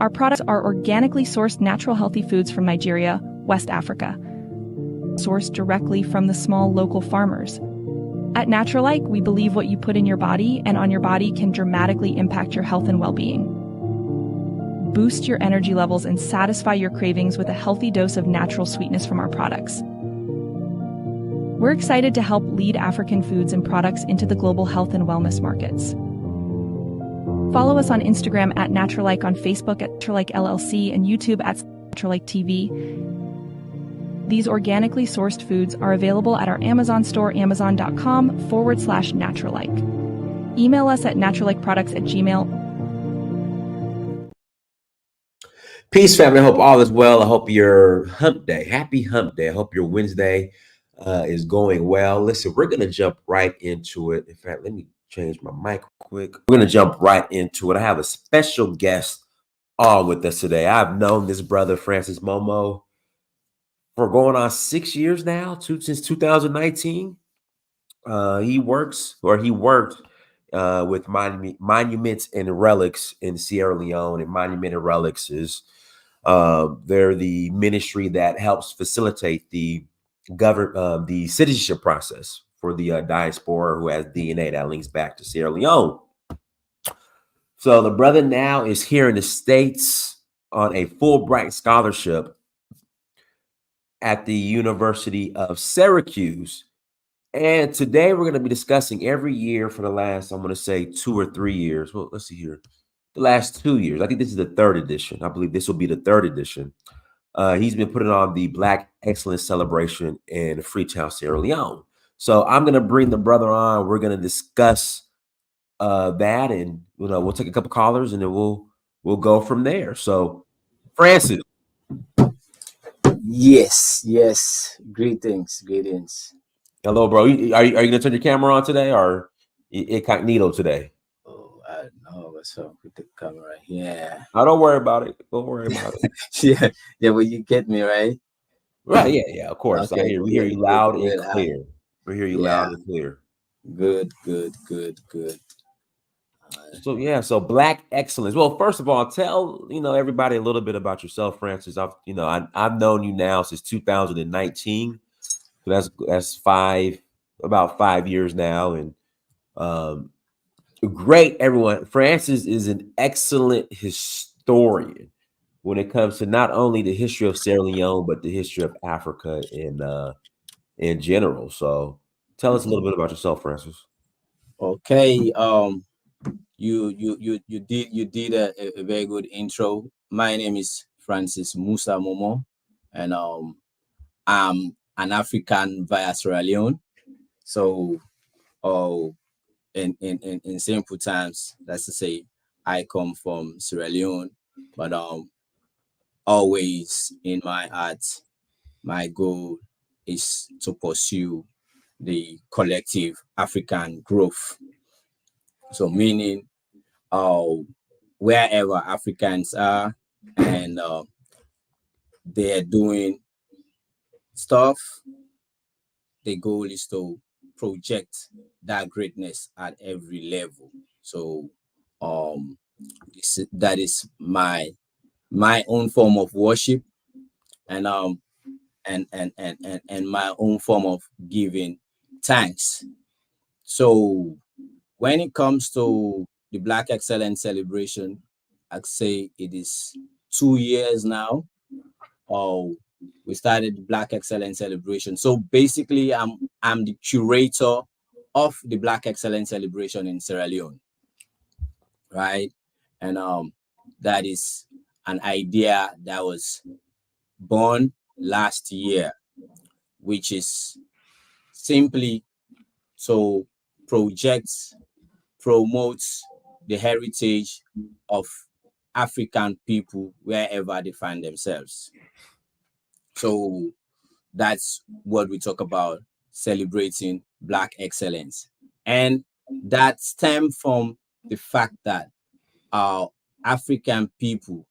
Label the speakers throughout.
Speaker 1: Our products are organically sourced natural healthy foods from Nigeria, West Africa, sourced directly from the small local farmers. At Naturalike, we believe what you put in your body and on your body can dramatically impact your health and well-being. Boost your energy levels and satisfy your cravings with a healthy dose of natural sweetness from our products. We're excited to help lead African foods and products into the global health and wellness markets. Follow us on Instagram at Naturalike, on Facebook at Naturalike LLC, and YouTube at Naturalike TV. These organically sourced foods are available at our Amazon store, amazon.com/Naturalike. Email us at naturalikeproducts@gmail.com.
Speaker 2: Peace, family. I hope all is well. I hope your hump day, happy hump day. I hope your Wednesday is going well. Listen, we're going to jump right into it. In fact, let me change my mic quick. We're going to jump right into it. I have a special guest on with us today. I've known this brother, Francis Momoh, for going on 6 years now, since 2019. He worked with Monuments and Relics in Sierra Leone, and Monument and Relics is they're the ministry that helps facilitate the citizenship process for the diaspora who has DNA that links back to Sierra Leone. So the brother now is here in the States on a Fulbright scholarship at the University of Syracuse. And today we're going to be discussing every year for the last, I'm going to say 2 or 3 years. Well, let's see here. The last 2 years. I think this is the 3rd edition. I believe this will be the 3rd edition. He's been putting on the Black Excellence Celebration in Freetown, Sierra Leone. So I'm going to bring the brother on. We're going to discuss that, and we'll take a couple callers, and then we'll go from there. So, Francis.
Speaker 3: Yes. Greetings.
Speaker 2: Hello, bro. Are you going to turn your camera on today, or incognito today?
Speaker 3: Oh, I don't know what's up with the camera. Yeah.
Speaker 2: Oh, don't worry about it. Don't worry about it.
Speaker 3: yeah. Well, you get me right.
Speaker 2: Right. Yeah. Of course.
Speaker 3: Okay,
Speaker 2: we hear you loud and clear. We hear you loud
Speaker 3: Yeah.
Speaker 2: and clear.
Speaker 3: Good.
Speaker 2: So Black Excellence. Well, first of all, tell everybody a little bit about yourself, Francis. I've known you now since 2019. So that's about 5 years now, and great, everyone. Francis is an excellent historian when it comes to not only the history of Sierra Leone, but the history of Africa in general. So tell us a little bit about yourself, Francis.
Speaker 3: Okay. You did a very good intro. My name is Francis Musa Momoh, and I'm an African via Sierra Leone. So, in simple terms, that's to say, I come from Sierra Leone, but always in my heart, my goal is to pursue the collective African growth. So, meaning, wherever Africans are and they're doing stuff, the goal is to project that greatness at every level. So that is my own form of worship, and my own form of giving thanks. So when it comes to the Black Excellence Celebration, I'd say it is 2 years now. We started the Black Excellence Celebration. So basically, I'm the curator of the Black Excellence Celebration in Sierra Leone, right? And that is an idea that was born last year, which is simply to promote the heritage of African people wherever they find themselves. So that's what we talk about, celebrating Black excellence. And that stems from the fact that our African people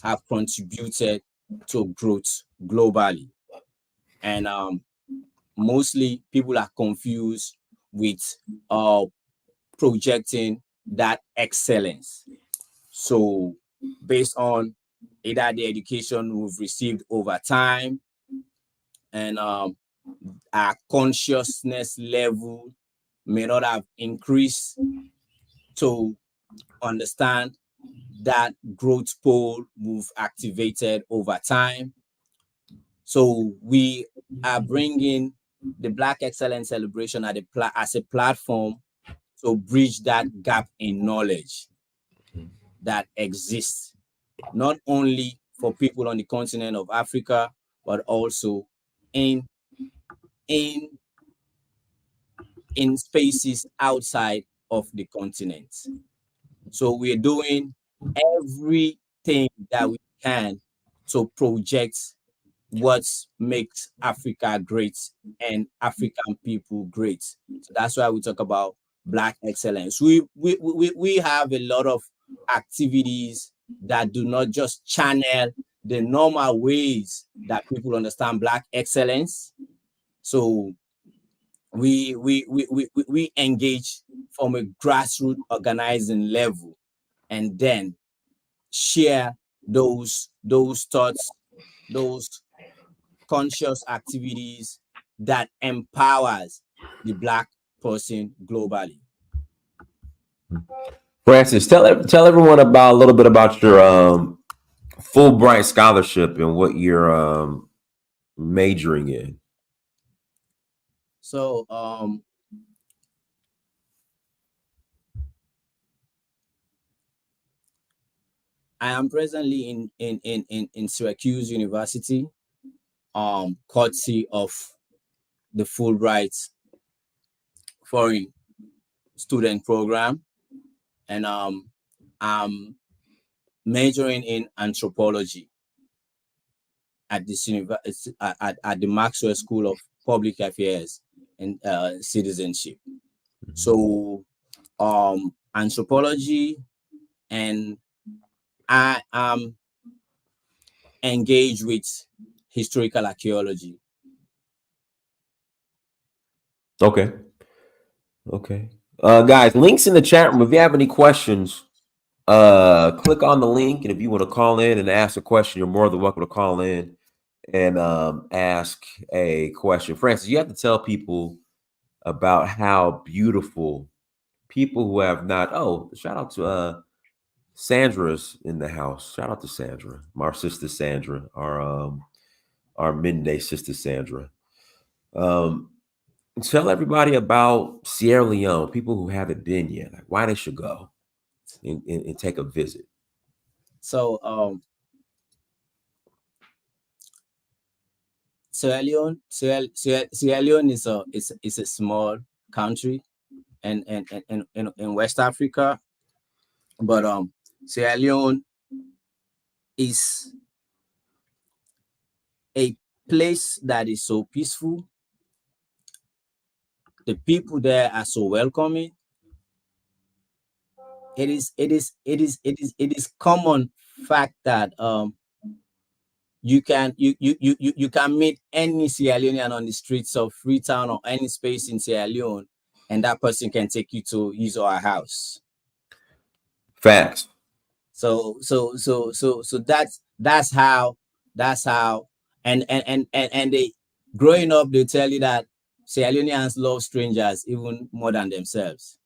Speaker 3: have contributed to growth globally. And mostly people are confused with projecting that excellence. So based on either the education we've received over time and our consciousness level may not have increased to understand that growth pole we've activated over time. So we are bringing the Black Excellence Celebration as a platform to bridge that gap in knowledge that exists, not only for people on the continent of Africa, but also in spaces outside of the continent. So we're doing everything that we can to project what makes Africa great and African people great. So that's why we talk about Black excellence. We have a lot of activities that do not just channel the normal ways that people understand Black excellence. So we engage from a grassroots organizing level and then share those thoughts, those conscious activities that empowers the Black person globally.
Speaker 2: Francis, tell everyone about a little bit about your Fulbright scholarship and what you're majoring in.
Speaker 3: So I am presently in Syracuse University, courtesy of the Fulbright Foreign Student Program, and I'm majoring in anthropology at this university at the Maxwell School of Public Affairs and Citizenship. So anthropology, and I am engaged with historical archaeology.
Speaker 2: Okay. Guys, links in the chat room. If you have any questions, click on the link, and if you want to call in and ask a question, you're more than welcome to call in and ask a question. Francis, you have to tell people about how beautiful people who have not. Oh, shout out to Sandra's in the house. Shout out to Sandra, our sister Sandra, our midday sister Sandra. Tell everybody about Sierra Leone, people who haven't been yet, like why they should go and take a visit.
Speaker 3: So Sierra Leone is a small country and in West Africa, but Sierra Leone is a place that is so peaceful. The people there are so welcoming. It is common fact that you can meet any Sierra Leonean on the streets of Freetown or any space in Sierra Leone, and that person can take you to his or her house.
Speaker 2: Facts.
Speaker 3: So that's how and they growing up, they tell you that Sierra Leoneans love strangers even more than themselves.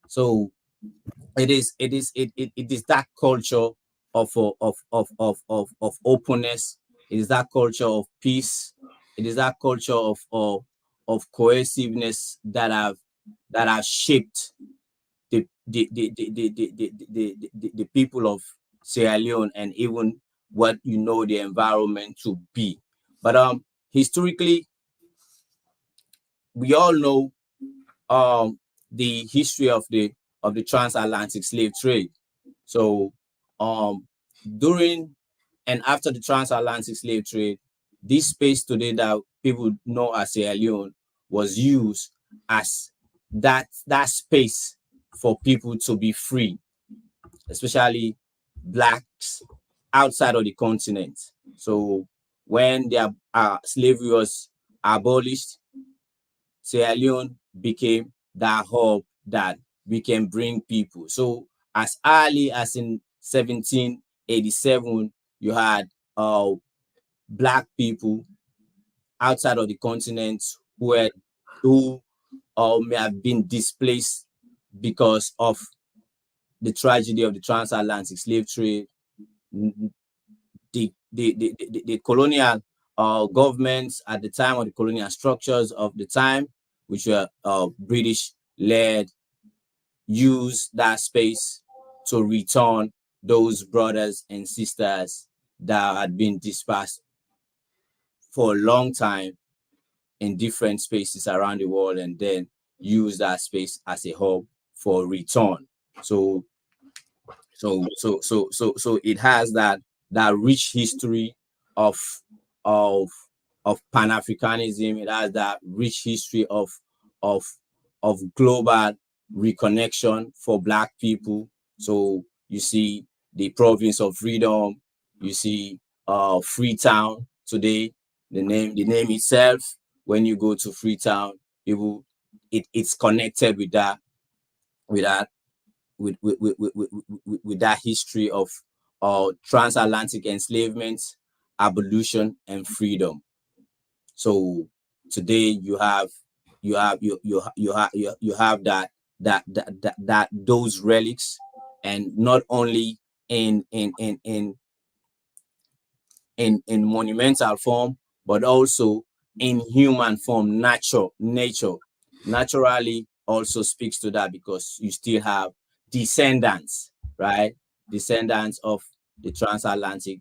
Speaker 3: So it is that culture of openness. It is that culture of peace. It is that culture of cohesiveness that have shaped the people of Sierra Leone, and even what the environment to be. But historically, we all know the history of the transatlantic slave trade. So during and after the transatlantic slave trade, this space today that people know as Sierra Leone was used as that space for people to be free, especially Blacks outside of the continent. So when their slavery was abolished, Sierra Leone became that hub that we can bring people. So as early as in 17 1887, you had black people outside of the continent who may have been displaced because of the tragedy of the transatlantic slave trade. The colonial governments at the time, or the colonial structures of the time, which were British led, use that space to return those brothers and sisters that had been dispersed for a long time in different spaces around the world, and then use that space as a hub for return. So it has that rich history of of Pan-Africanism. It has that rich history of of global reconnection for Black people. So you see the province of freedom, you see Freetown today. The name itself, when you go to Freetown, it's connected with that with that with that history of transatlantic enslavement, abolition, and freedom. So today you have those relics, and not only in monumental form, but also in human form. Nature naturally also speaks to that, because you still have descendants, right? Descendants of the transatlantic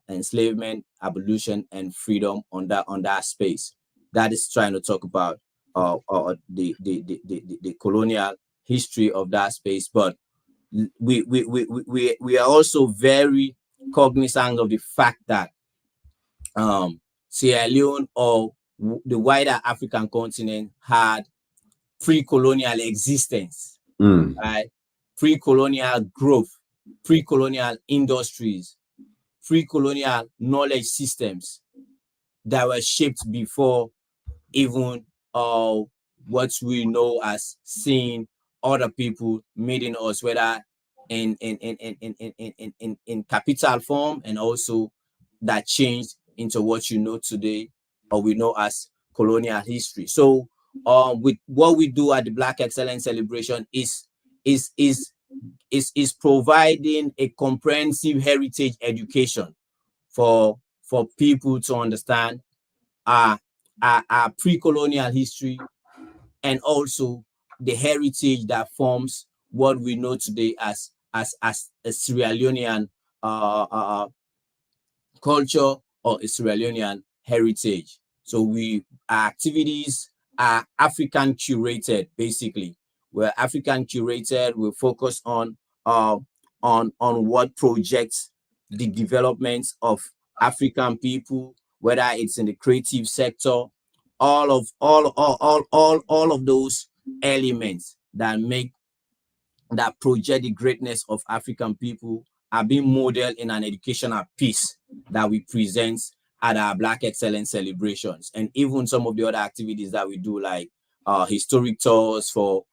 Speaker 3: enslavement, abolition, and freedom on that space. That is trying to talk about the colonial history of that space. But we are also very cognizant of the fact that Sierra Leone, or the wider African continent, had pre-colonial existence, right? Pre-colonial growth, pre-colonial industries, pre-colonial knowledge systems that were shaped before even what we know as seeing other people meeting us, whether in capital form, and also that changed into what you know today, or we know as colonial history. So with what we do at the Black Excellence Celebration is providing a comprehensive heritage education for people to understand our pre-colonial history, and also the heritage that forms what we know today as a Sierra Leonean culture, or a Sierra Leonean heritage. So our activities are African curated, basically. We're African curated. We focus on what projects the development of African people, whether it's in the creative sector, all of those elements that project the greatness of African people are being modeled in an educational piece that we present at our Black Excellence celebrations. And even some of the other activities that we do, like historic tours for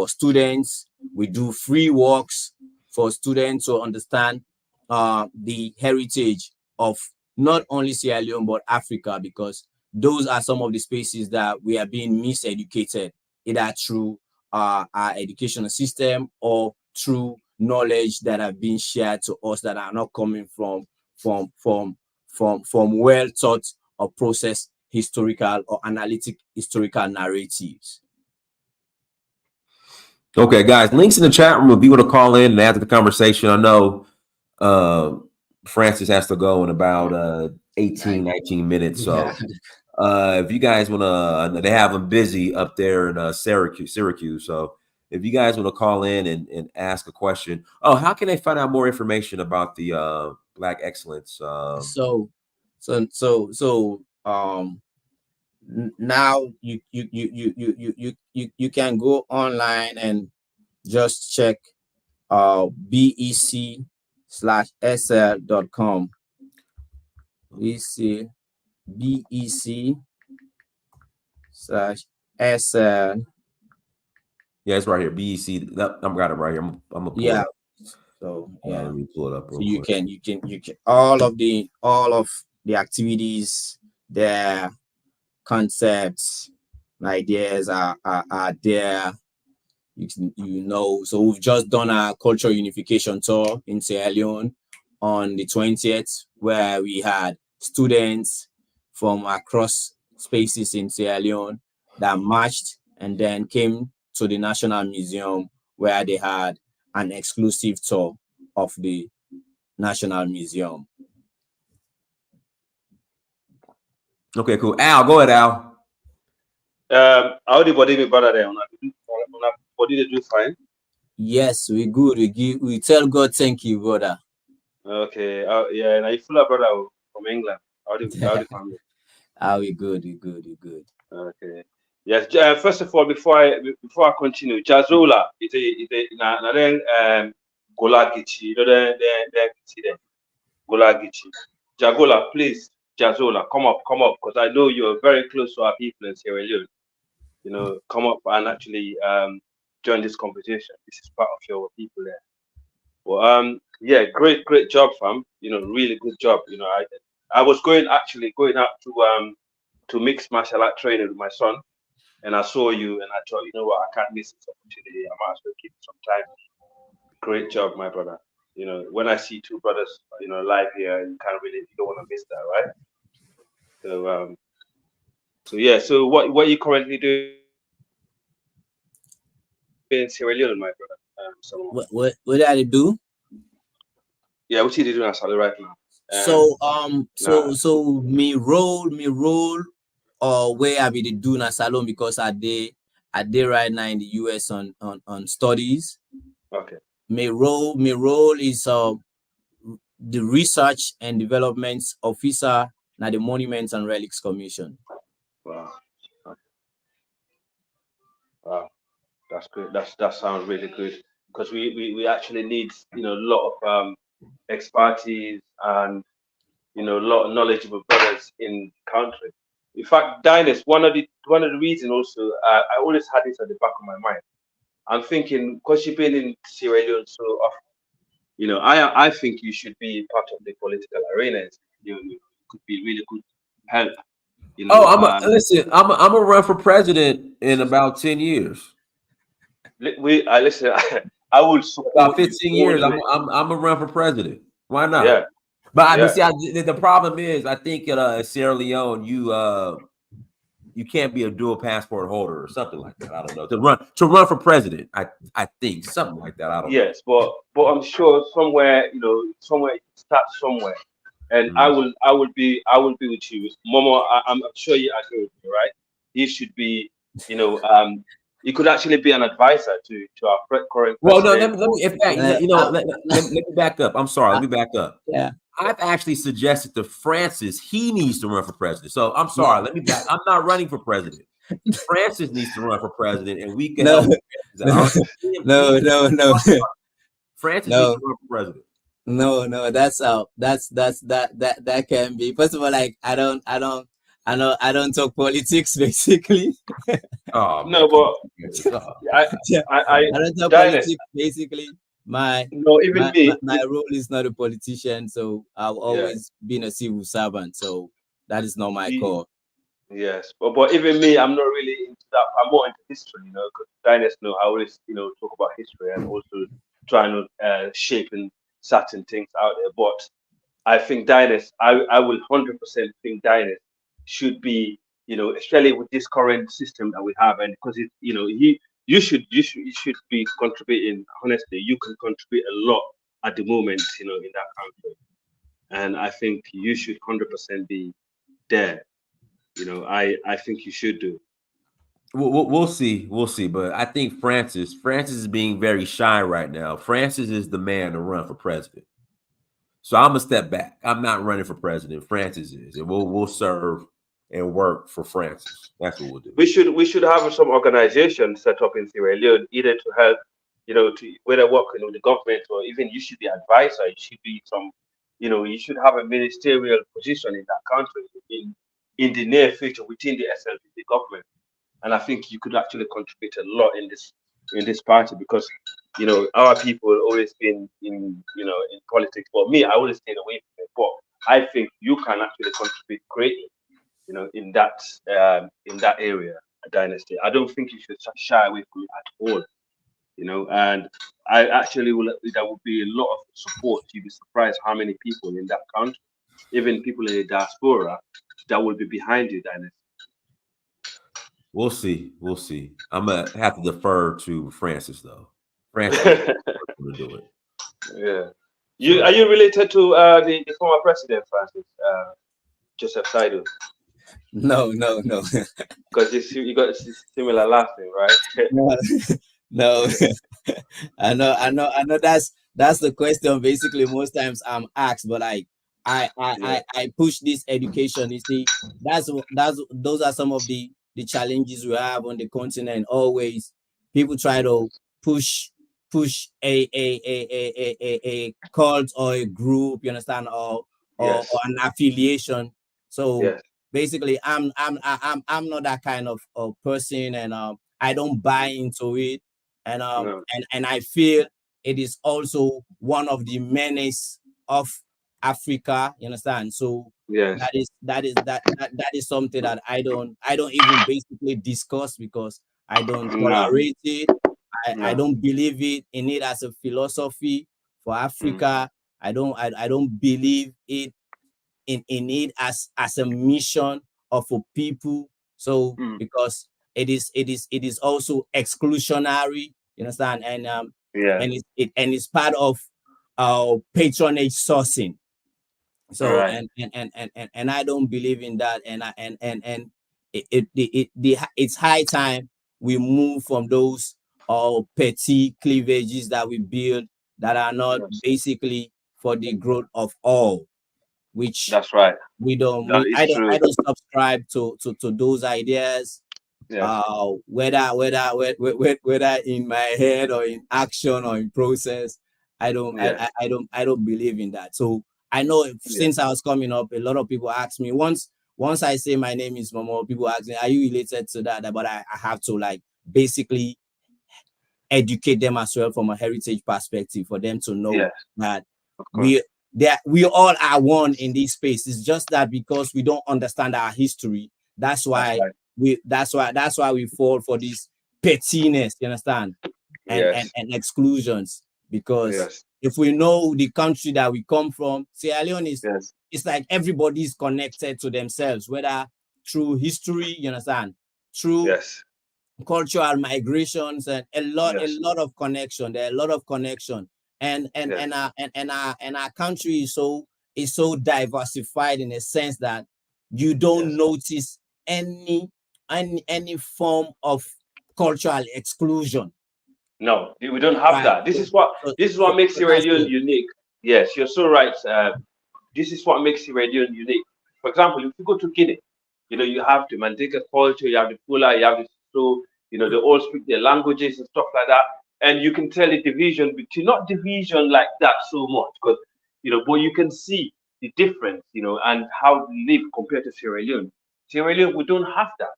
Speaker 3: students. We do free walks for students to understand the heritage of not only Sierra Leone, but Africa, because those are some of the spaces that we are being miseducated, either through our educational system, or through knowledge that have been shared to us that are not coming from well thought or processed historical or analytic historical narratives.
Speaker 2: Okay, guys, links in the chat room if you want to call in and add to the conversation. I know Francis has to go in about 18, 19 minutes. So if you guys want to, they have them busy up there in Syracuse. So if you guys want to call in and ask a question. Oh, how can they find out more information about the Black Excellence?
Speaker 3: Now you can go online and just check bec/sl.com. bec/sl.
Speaker 2: Yeah, it's right here. BEC. I've got it right here. I'm gonna pull it up.
Speaker 3: So yeah,
Speaker 2: let me pull it up
Speaker 3: so
Speaker 2: real
Speaker 3: you
Speaker 2: quick.
Speaker 3: can all of the activities, their concepts, ideas are there. So we've just done a cultural unification tour in Sierra Leone on the 20th, where we had students from across spaces in Sierra Leone that marched and then came to the National Museum, where they had an exclusive tour of the National Museum.
Speaker 2: Okay, cool. Al, go ahead, Al.
Speaker 4: How the body, my brother, there? On a body, they do fine.
Speaker 3: Yes, we good. We tell God thank you, brother.
Speaker 4: Okay. Yeah, and I full of brother from England. How the family?
Speaker 3: We good.
Speaker 4: Okay. Yes. First of all, before I continue, Jazola, na then Golagichi, you know the Golagichi. Jagola, please, Jazola, come up, because I know you're very close to our people in Sierra Leone. You know, come up and actually join this conversation. This is part of your people there. Well, yeah, great job, fam. You know, really good job. You know, I was going out to mixed martial art training with my son, and I saw you, and I thought, you know what, I can't miss this opportunity. I might as well keep some time. Great job, my brother. You know, when I see two brothers, you know, live here, you don't want to miss that, right? So yeah. So what are you currently doing in Sierra Leone, my brother? Solomon?
Speaker 3: What did I do?
Speaker 4: Yeah, what you doing actually right now?
Speaker 3: So me role where I be the do na salon, because I did right now in the US on studies.
Speaker 4: Okay.
Speaker 3: My role is the research and development officer na the Monuments and Relics Commission.
Speaker 4: Wow. Okay. Wow. That's good. That sounds really good, because we actually need, you know, a lot of expertise and, you know, a lot of knowledgeable brothers in the country. In fact, Dynast, one of the reasons also, I always had this at the back of my mind. I'm thinking, because you've been in Sierra Leone so often, you know, I think you should be part of the political arena. You could be really good help. You know,
Speaker 2: Listen. I'm gonna run for president in about 10 years.
Speaker 4: listen. I will support
Speaker 2: About
Speaker 4: you
Speaker 2: 15
Speaker 4: all
Speaker 2: years,
Speaker 4: the
Speaker 2: I'm
Speaker 4: way.
Speaker 2: gonna run for president. Why not?
Speaker 4: Yeah,
Speaker 2: But
Speaker 4: yeah.
Speaker 2: see, the problem is, I think at Sierra Leone, you can't be a dual passport holder or something like that. I don't know, to run for president. I think something like that. I don't know.
Speaker 4: Yes, but I'm sure somewhere, you know, somewhere you start somewhere, and I will be with you, Momoh. I'm sure you agree with me, right? He should be, you know, he could actually be an advisor to our current
Speaker 2: Well, no,
Speaker 4: president.
Speaker 2: let me, in fact, you know, let me back up. I'm sorry. Let me back up.
Speaker 3: Yeah.
Speaker 2: I've actually suggested to Francis he needs to run for president. So I'm sorry. Let me back. I'm not running for president. Francis needs to run for president, and we can help.
Speaker 3: No.
Speaker 2: Francis needs to run for president.
Speaker 3: No, that can be. First of all, like I don't talk politics basically.
Speaker 2: Oh,
Speaker 4: No, but I
Speaker 3: don't talk
Speaker 4: Dynast,
Speaker 3: politics basically. My
Speaker 4: no, even me.
Speaker 3: role is not a politician, so I've always been a civil servant, so that is not my core.
Speaker 4: Yes, but even me, I'm not really into that. I'm more into history, you know, because Dynast know I always, you know, talk about history and also trying to shaping certain things out there. But I think Dynast, I will 100% think Dynast should be, you know, especially with this current system that we have, and because it, you know, you should be contributing. Honestly, you can contribute a lot at the moment, you know, in that country, and I think you should 100% be there. You know, I think you should do.
Speaker 2: We'll see. We'll see. But I think Francis is being very shy right now. Francis is the man to run for president. So I'm gonna step back. I'm not running for president. Francis is, and we'll serve and work for Francis. That's what we'll do.
Speaker 4: We should have some organization set up in Sierra Leone, either to help, you know, to whether working with the government, or even you should be advisor. You should be some, you know, you should have a ministerial position in that country in the near future within the SLPP government. And I think you could actually contribute a lot in this party, because you know, our people always been in, you know, in politics. For me, I always stayed away from it. But I think you can actually contribute greatly, you know, in that area, a dynasty. I don't think you should shy away from it at all, you know. And I actually will. There will be a lot of support. You'd be surprised how many people in that country, even people in the diaspora, that will be behind you, dynasty.
Speaker 2: We'll see. We'll see. I'm gonna have to defer to Francis though. Francis is going to do it.
Speaker 4: Yeah.
Speaker 2: So,
Speaker 4: Are you related to the former president, Francis, Joseph Saidu?
Speaker 3: No.
Speaker 4: Because you got a similar last name, right?
Speaker 3: No, no. I know that's the question basically most times I'm asked, but
Speaker 4: Yeah.
Speaker 3: I push this education. You see, those are some of the challenges we have on the continent. Always people try to push a cult or a group, you understand, or
Speaker 4: Yes.
Speaker 3: an affiliation. So
Speaker 4: Yes.
Speaker 3: basically I'm not that kind of person, and I don't buy into it,
Speaker 4: No.
Speaker 3: and I feel it is also one of the menace of Africa, you understand. So
Speaker 4: Yes.
Speaker 3: that is something that I don't even basically discuss, because I don't
Speaker 4: No.
Speaker 3: tolerate it. I
Speaker 4: No.
Speaker 3: don't believe in it as a philosophy for
Speaker 4: Mm.
Speaker 3: Africa. I don't believe in it as a mission of a people. So
Speaker 4: Mm.
Speaker 3: because it is also exclusionary, you understand,
Speaker 4: Yeah.
Speaker 3: and it's part of patronage sourcing.
Speaker 4: All
Speaker 3: So
Speaker 4: right.
Speaker 3: and I don't believe in that, and it's high time we move from those petty cleavages that we build that are not
Speaker 4: Yes.
Speaker 3: basically for the growth of all, which
Speaker 4: That's right.
Speaker 3: we don't
Speaker 4: That
Speaker 3: we
Speaker 4: is
Speaker 3: I
Speaker 4: true.
Speaker 3: don't subscribe to those ideas,
Speaker 4: Yes.
Speaker 3: whether in my head or in action or in process.
Speaker 4: Yes.
Speaker 3: I don't believe in that. So I know
Speaker 4: Yeah.
Speaker 3: since I was coming up, a lot of people ask me, once I say my name is Momoh, people ask me, are you related to that? But I have to like basically educate them as well from a heritage perspective, for them to know
Speaker 4: Yes.
Speaker 3: that
Speaker 4: Of course.
Speaker 3: we all are one in this space. It's just that because we don't understand our history, that's
Speaker 4: That's
Speaker 3: why
Speaker 4: right.
Speaker 3: we fall for this pettiness, you understand,
Speaker 4: Yes.
Speaker 3: and exclusions. Because
Speaker 4: Yes.
Speaker 3: if we know the country that we come from, Sierra Leone is,
Speaker 4: Yes.
Speaker 3: it's like everybody's connected to themselves, whether through history, you understand, through
Speaker 4: Yes.
Speaker 3: cultural migrations, and a
Speaker 4: Yes.
Speaker 3: lot of connection. There are a lot of connection,
Speaker 4: Yes.
Speaker 3: and our country is so diversified, in a sense that you don't
Speaker 4: Yes.
Speaker 3: notice any form of cultural exclusion.
Speaker 4: No, we don't have
Speaker 3: Right.
Speaker 4: that.
Speaker 3: So,
Speaker 4: This is what makes
Speaker 3: so
Speaker 4: Sierra
Speaker 3: that's
Speaker 4: Leone
Speaker 3: it.
Speaker 4: unique. Yes, you're so right. This is what makes Sierra Leone unique. For example, if you go to Guinea, you know, you have the Mandinka culture, you have the Fula, you have the so you know, they all speak their languages and stuff like that. And you can tell the division between, not division like that so much, but you know, but you can see the difference, you know, and how they live compared to Sierra Leone. Sierra Leone, we don't have that.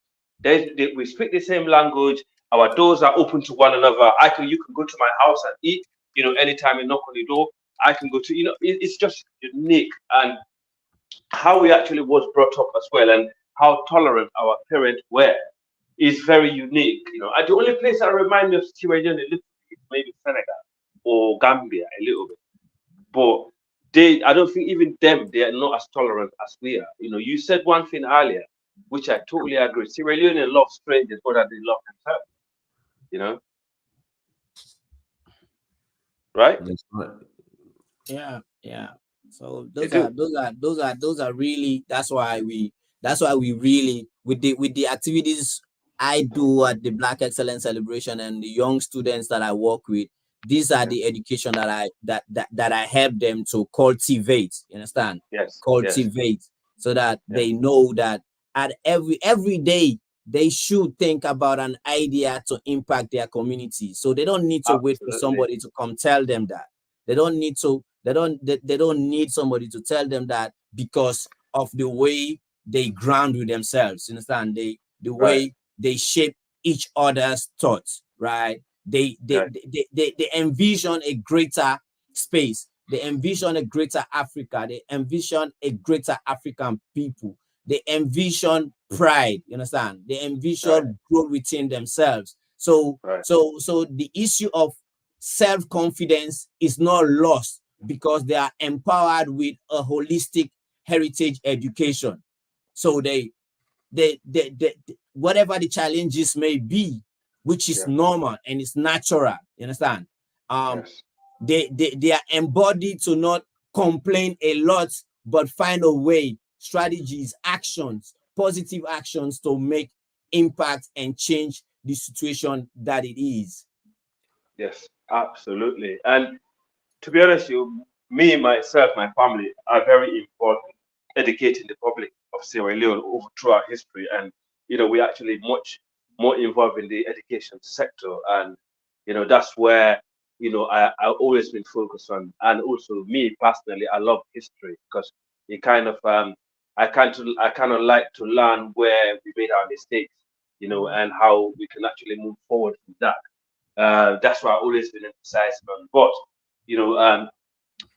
Speaker 4: We speak the same language. Our doors are open to one another. You can go to my house and eat. You know, anytime you knock on the door, I can go to. You know, it's just unique, and how we actually was brought up as well, and how tolerant our parents were, is very unique. You know, and the only place that reminds me of Sierra Leone a little bit is maybe Senegal or Gambia a little bit, but I don't think even them, they are not as tolerant as we are. You know, you said one thing earlier, which I totally agree. Sierra Leone love strangers more than they love themselves. You know, right?
Speaker 2: that's right.
Speaker 3: Yeah. So
Speaker 4: They
Speaker 3: those are
Speaker 4: do.
Speaker 3: really, that's why we really, with the activities I do at the Black Excellence Celebration, and the young students that I work with, these are
Speaker 4: Yes,
Speaker 3: the education that I help them to cultivate. You understand?
Speaker 4: yes, yes,
Speaker 3: Cultivate, so that
Speaker 4: yes.
Speaker 3: they know that at every day they should think about an idea to impact their community. So they don't need to wait for
Speaker 4: Absolutely.
Speaker 3: somebody to come tell them that. They don't need somebody to tell them that, because of the way they ground with themselves. You understand? The
Speaker 4: Right.
Speaker 3: way they shape each other's thoughts, right? They envision a greater space. They envision a greater Africa. They envision a greater African people. They envision pride. You understand? They envision growth within themselves. So the issue of self-confidence is not lost because they are empowered with a holistic heritage education. So they whatever the challenges may be, which is normal and it's natural, you understand? They are embodied to not complain a lot, but find a way, strategies, actions, positive actions to make impact and change the situation that it is.
Speaker 4: Yes, absolutely. And to be honest, me, myself, my family are very important educating the public of Sierra Leone over throughout history. And, we're actually much more involved in the education sector. And, that's where, I've always been focused on. And also me personally, I love history because it kind of, I kind of like to learn where we made our mistakes, and how we can actually move forward from that. That's why I've always been emphasizing on. But,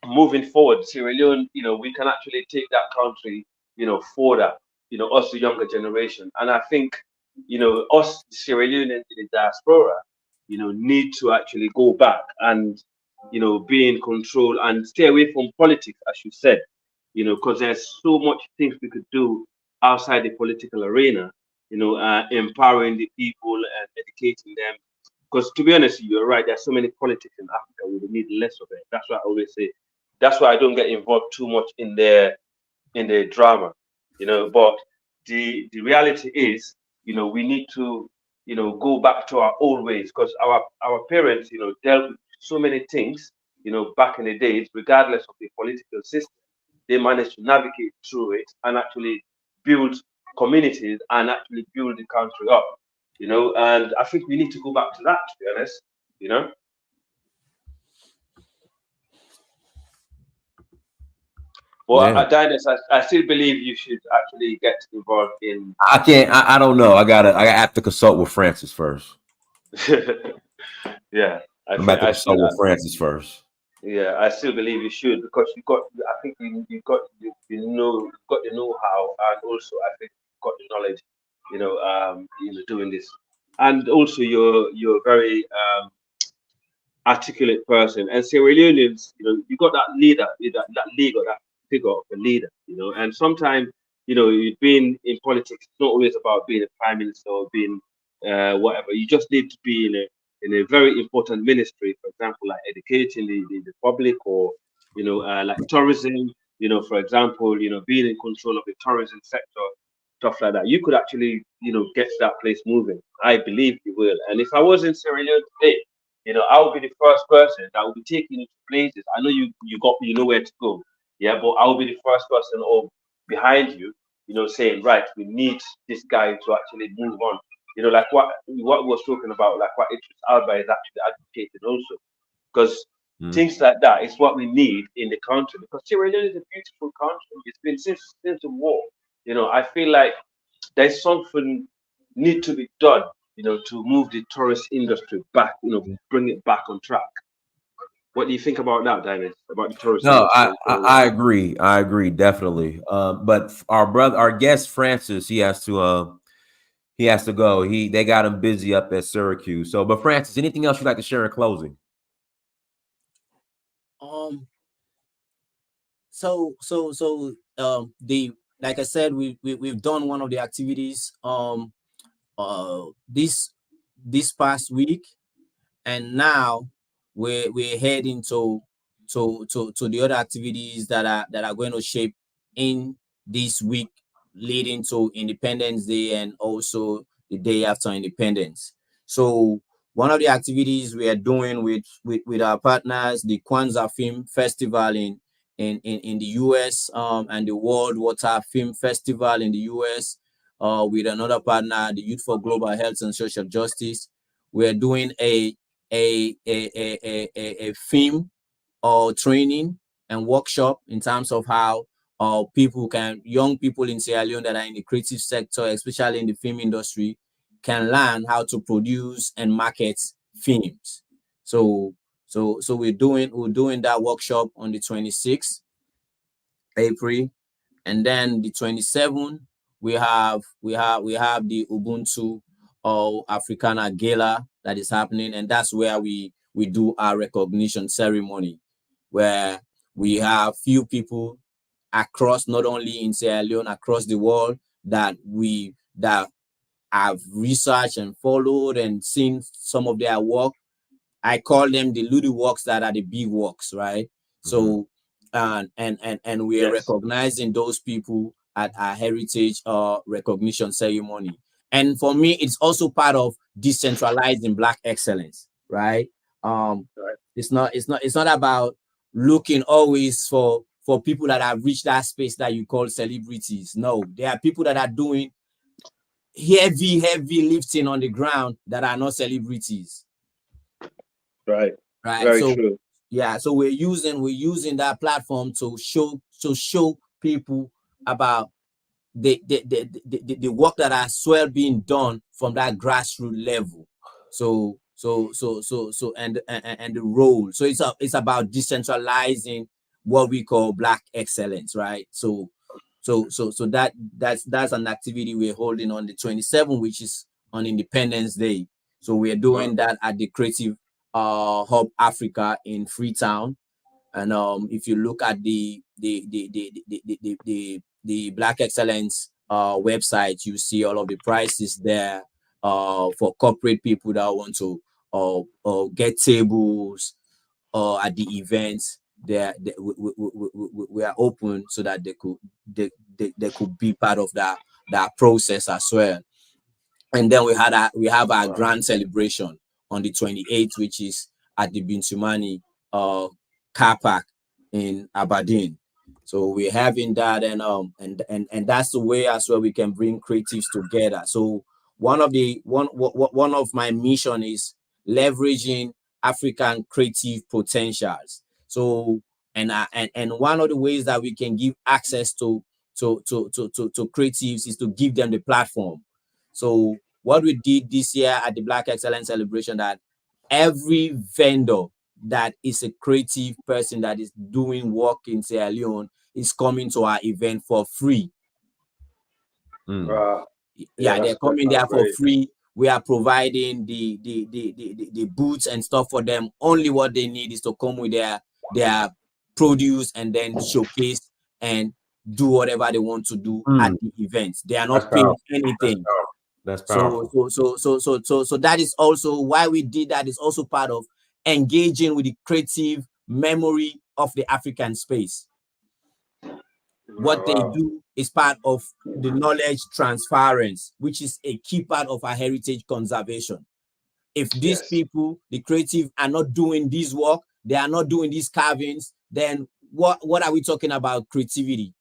Speaker 4: moving forward, Sierra Leone, we can actually take that country, further, us, the younger generation. And I think, us, Sierra Leone in the diaspora, need to actually go back and, be in control and stay away from politics, as you said, because there's so much things we could do outside the political arena, empowering the people and educating them. Because to be honest, you're right. There's so many politics in Africa. We would need less of it. That's why I always say. That's why I don't get involved too much in the drama, But the reality is, we need to, go back to our old ways because our parents, dealt with so many things, back in the days, regardless of the political system. They managed to navigate through it and actually build communities and actually build the country up. And I think we need to go back to that, to be honest, Well,
Speaker 2: Yeah.
Speaker 4: Dennis, I still believe you should actually get involved in.
Speaker 2: I can't. I don't know. I have to consult with Francis first.
Speaker 4: Yeah,
Speaker 2: I'm about to consult with Francis first.
Speaker 4: Yeah, I still believe you should because you got. I think you got got the know-how and also I think you got the knowledge. Doing this, and also you're very articulate person. And Sierra Leoneans, you got that leader, that leader, that figure of a leader, And sometimes, you've been in politics. It's not always about being a prime minister or being whatever. You just need to be in a very important ministry, for example, like educating the public, or like tourism. For example, being in control of the tourism sector, stuff like that. You could actually, get that place moving. I believe you will. And if I was in Sierra Leone today, I will be the first person that will be taking you to places. I know you know where to go, yeah, but I will be the first person or behind you, saying, right, we need this guy to actually move on. Like what we was talking about, like what Idris Alba is actually advocating also, because things like that is what we need in the country. Because Sierra Leone is a beautiful country. It's been since the war. I feel like there's something need to be done, to move the tourist industry back, bring it back on track. What do you think about that, David? About the tourist industry?
Speaker 2: I agree. I agree, definitely. But our guest Francis, he has to go. They got him busy up at Syracuse. So, but Francis, anything else you'd like to share in closing?
Speaker 3: Like I said, we've done one of the activities this past week, and now we're heading to the other activities that are going to shape in this week leading to Independence Day and also the day after Independence. So one of the activities we are doing with our partners, the Kwanzaa Film Festival in the US, and the World Water Film Festival in the US, with another partner, the Youth for Global Health and Social Justice. We're doing a film or training and workshop in terms of how young people in Sierra Leone that are in the creative sector, especially in the film industry, can learn how to produce and market themes. So we're doing that workshop on the 26th April, and then the 27th we have the Ubuntu or Africana Gala that is happening, and that's where we do our recognition ceremony, where we have few people across, not only in Sierra Leone, across the world, that have researched and followed and seen some of their work. I call them the little works that are the big works, right? So and we are recognizing those people at our heritage recognition ceremony. And for me, it's also part of decentralizing Black excellence, right? It's not about looking always for people that have reached that space that you call celebrities. No, there are people that are doing heavy lifting on the ground that are not celebrities.
Speaker 4: Right.
Speaker 3: Very true. Yeah, so we're using that platform to show people about the work that has well being done from that grassroots level. So and the role. So it's about decentralizing what we call Black excellence, right? So that's an activity we're holding on the 27th, which is on Independence Day. So we're doing that at the Creative Hub Africa in Freetown. And if you look at the Black Excellence website, you see all of the prices there for corporate people that want to get tables at the events. We are open so that they could be part of that process as well. And then we have our grand celebration on the 28th, which is at the Bintumani car park in Aberdeen. So we're having that, and that's the way as well we can bring creatives together. So one of my mission is leveraging African creative potentials. So and one of the ways that we can give access to creatives is to give them the platform. So what we did this year at the Black Excellence Celebration, that every vendor that is a creative person that is doing work in Sierra Leone is coming to our event for free. They're coming there for free. We are providing the booths and stuff for them. Only what they need is to come with their produce and then showcase and do whatever they want to do at the event. They are not paying anything.
Speaker 2: That's powerful.
Speaker 3: So that is also why we did that. Is also part of engaging with the creative memory of the African space. What they do is part of the knowledge transference, which is a key part of our heritage conservation. If these people, the creative, are not doing this work, they are not doing these carvings, then what are we talking about creativity?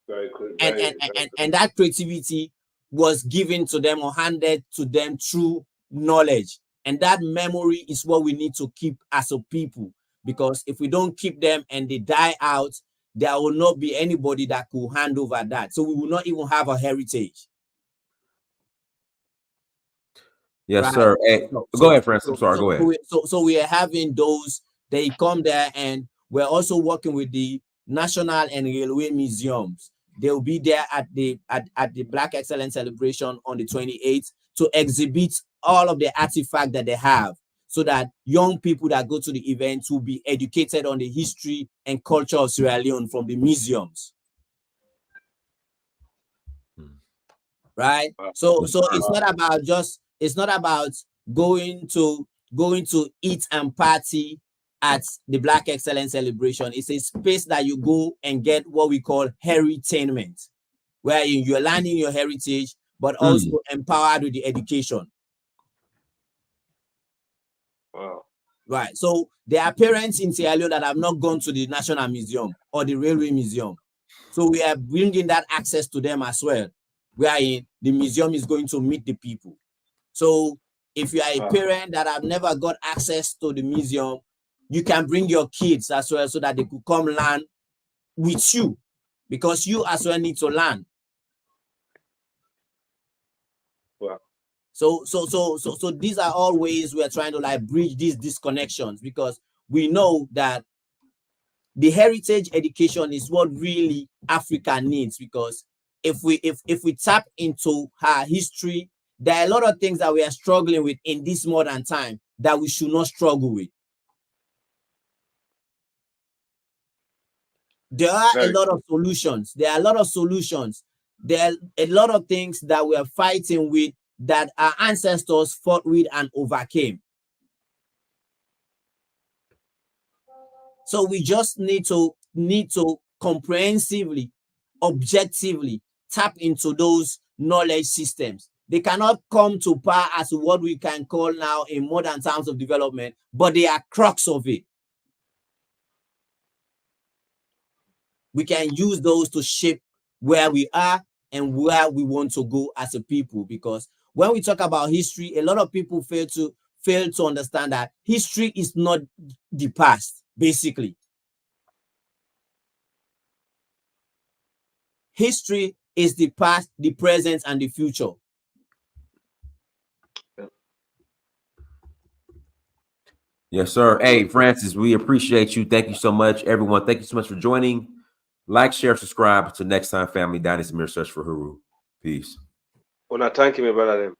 Speaker 4: Very good.
Speaker 3: And that creativity was given to them or handed to them through knowledge. And that memory is what we need to keep as a people. Because if we don't keep them and they die out, there will not be anybody that could hand over that. So we will not even have a heritage.
Speaker 2: Yes, right? Sir. Hey, go ahead, Francis. I'm sorry. Go ahead.
Speaker 3: So we are having those. They come there, and we're also working with the National and Railway Museums. They'll be there at the Black Excellence Celebration on the 28th to exhibit all of the artifacts that they have, so that young people that go to the event will be educated on the history and culture of Sierra Leone from the museums. Right? So it's not about going to eat and party at the Black Excellence Celebration. It's a space that you go and get what we call heritainment, where you're learning your heritage, but also empowered with the education.
Speaker 4: Wow.
Speaker 3: Right. So there are parents in Sierra Leone that have not gone to the National Museum or the Railway Museum. So we are bringing that access to them as well, where the museum is going to meet the people. So if you are a parent that have never got access to the museum, you can bring your kids as well so that they could come learn with you, because you as well need to learn.
Speaker 4: Wow.
Speaker 3: So these are all ways we are trying to like bridge these disconnections, because we know that the heritage education is what really Africa needs. Because if we tap into her history, there are a lot of things that we are struggling with in this modern time that we should not struggle with. There are a lot of solutions. There are a lot of solutions. There are a lot of things that we are fighting with that our ancestors fought with and overcame. So we just need to comprehensively, objectively tap into those knowledge systems. They cannot come to par as what we can call now in modern terms of development, but they are crux of it. We can use those to shape where we are and where we want to go as a people. Because when we talk about history, a lot of people fail to understand that history is not the past, basically. History is the past, the present, and the future.
Speaker 2: Yes, sir. Hey, Francis, we appreciate you. Thank you so much, everyone. Thank you so much for joining. Like, share, subscribe. Until next time, family. Dynasty Mirror Search for Huru. Peace.
Speaker 4: Well, thank you, my brother.